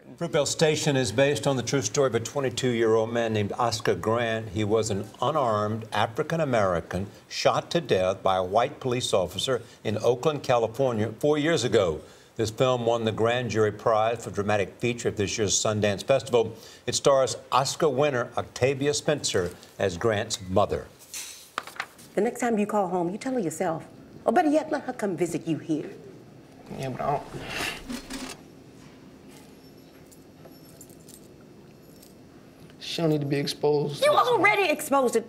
important. Fruitvale Station is based on the true story of a 22-year-old man named Oscar Grant. He was an unarmed African-American shot to death by a white police officer in Oakland, California 4 years ago. This film won the Grand Jury Prize for Dramatic Feature at this year's Sundance Festival. It stars Oscar winner Octavia Spencer as Grant's mother. The next time you call home, you tell her yourself. Or better yet, let her come visit you here. Yeah, but I don't... She don't need to be exposed. You already exposed it.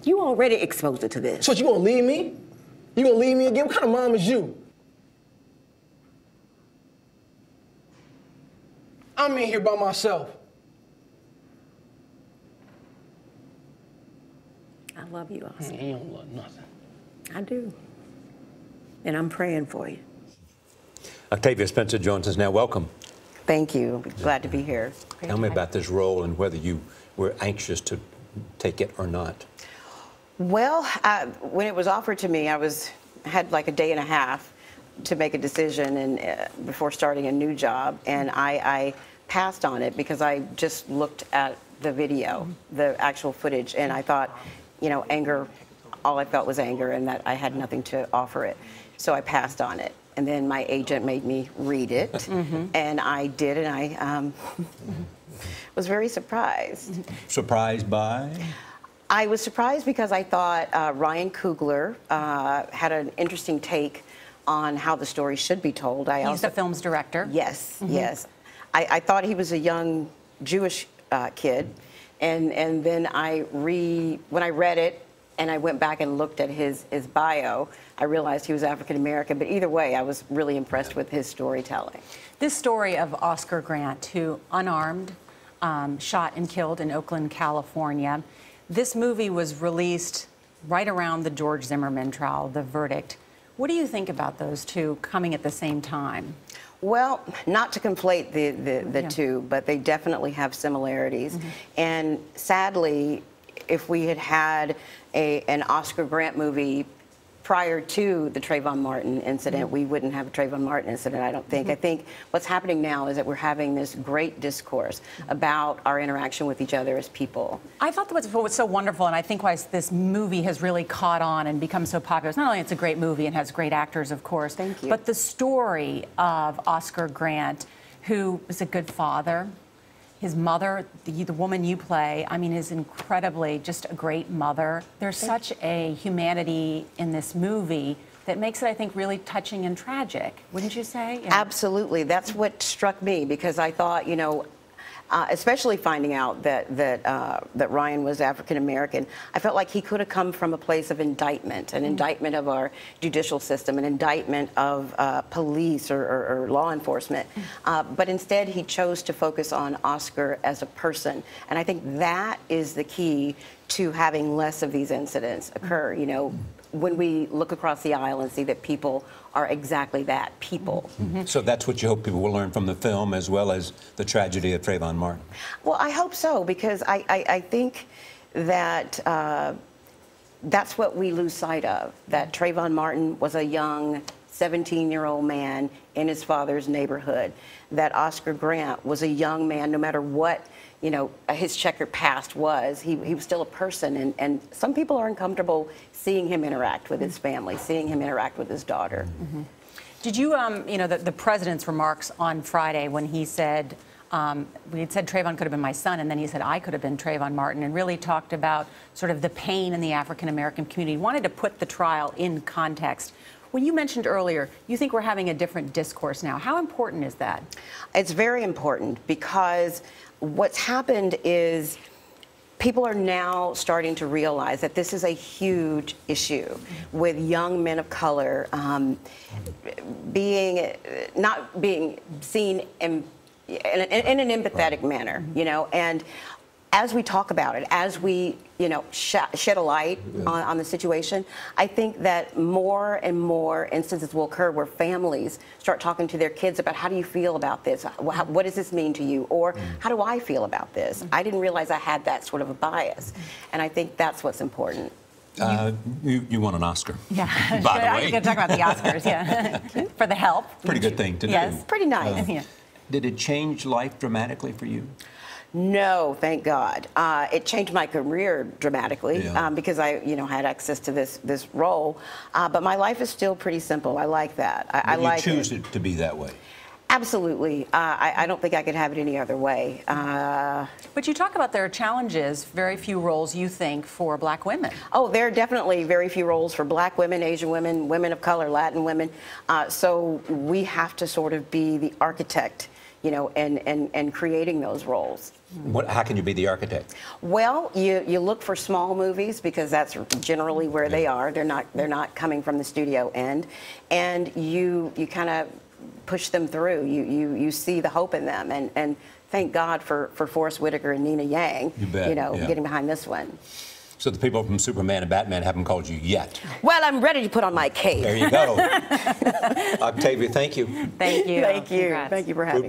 You already exposed her to this. So you gonna leave me? You gonna leave me again? What kind of mom is you? I'm in here by myself. I love you, Oscar. You don't love nothing. I do. And I'm praying for you. Octavia Spencer joins us now. Welcome. Thank you. Glad to be here. Tell me about this role and whether you were anxious to take it or not. Well, when it was offered to me, I had like a day and a half to make a decision and before starting a new job, and I passed on it because I just looked at the video, the actual footage, and I thought, you know, anger, all I felt was anger, and that I had nothing to offer it. So I passed on it. And then my agent made me read it, and I did, and I was very surprised. Surprised by? I was surprised because I thought Ryan Coogler had an interesting take on how the story should be told. He's the film's director. Yes, yes. I thought he was a young Jewish kid, and then when I read it, and I went back and looked at his bio, I realized he was African American. But either way, I was really impressed with his storytelling. This story of Oscar Grant, who unarmed, shot and killed in Oakland, California. This movie was released right around the George Zimmerman trial, the verdict. What do you think about those two coming at the same time? Well, not to conflate the two, but they definitely have similarities. And sadly, if we had had an Oscar Grant movie prior to the Trayvon Martin incident, we wouldn't have a Trayvon Martin incident, I don't think. I think what's happening now is that we're having this great discourse about our interaction with each other as people. I thought what was so wonderful, and I think why this movie has really caught on and become so popular, is not only it's a great movie and has great actors, of course, Thank you. but the story of Oscar Grant, who is a good father. His mother, the woman you play, I mean, is incredibly just a great mother. There's such a humanity in this movie that makes it, I think, really touching and tragic, wouldn't you say? Yeah. Absolutely. That's what struck me, because I thought, you know, especially finding out that Ryan was African American, I felt like he could have come from a place of indictment, an indictment of our judicial system, an indictment of police or law enforcement. But instead, he chose to focus on Oscar as a person, and I think that is the key to having less of these incidents occur. You know, when we look across the aisle and see that people are exactly that, people. So that's what you hope people will learn from the film, as well as the tragedy of Trayvon Martin? Well, I hope so, because I think that that's what we lose sight of, that Trayvon Martin was a young 17-year-old man in his father's neighborhood, that Oscar Grant was a young man, no matter what, you know, his checkered past was, he was still a person, and some people are uncomfortable seeing him interact with his family, seeing him interact with his daughter. Did you, you know, the president's remarks on Friday when he said, we had said Trayvon could have been my son, and then he said I could have been Trayvon Martin, and really talked about sort of the pain in the African-American community, wanted to put the trial in context. When you mentioned earlier, you think we're having a different discourse now. How important is that? It's very important, because what's happened is people are now starting to realize that this is a huge issue with young men of color not being seen in an empathetic manner, you know, and as we talk about it, as we, you know, shed a light on the situation, I think that more and more instances will occur where families start talking to their kids about, how do you feel about this? What does this mean to you? Or how do I feel about this? I didn't realize I had that sort of a bias. And I think that's what's important. You won an Oscar. Yeah. By the way. I was going to talk about the Oscars, yeah. For the help. Pretty good thing to do. Yes. Pretty nice. Yeah. Did it change life dramatically for you? No, thank God. It changed my career dramatically because I, had access to this role. But my life is still pretty simple. I like that. I like you choose it to be that way. Absolutely. I don't think I could have it any other way. But you talk about there are challenges, very few roles, you think, for black women. Oh, there are definitely very few roles for black women, Asian women, women of color, Latin women. So we have to sort of be the architect, and creating those roles. How can you be the architect? Well, you look for small movies because that's generally where they are. They're not coming from the studio end, and you kind of push them through. You see the hope in them, and thank God for Forrest Whitaker and Nina Yang. You bet, getting behind this one. So the people from Superman and Batman haven't called you yet. Well, I'm ready to put on my cape. There you go. Octavia, thank you. Thank you. Thank you. Congrats. Thank you for having me.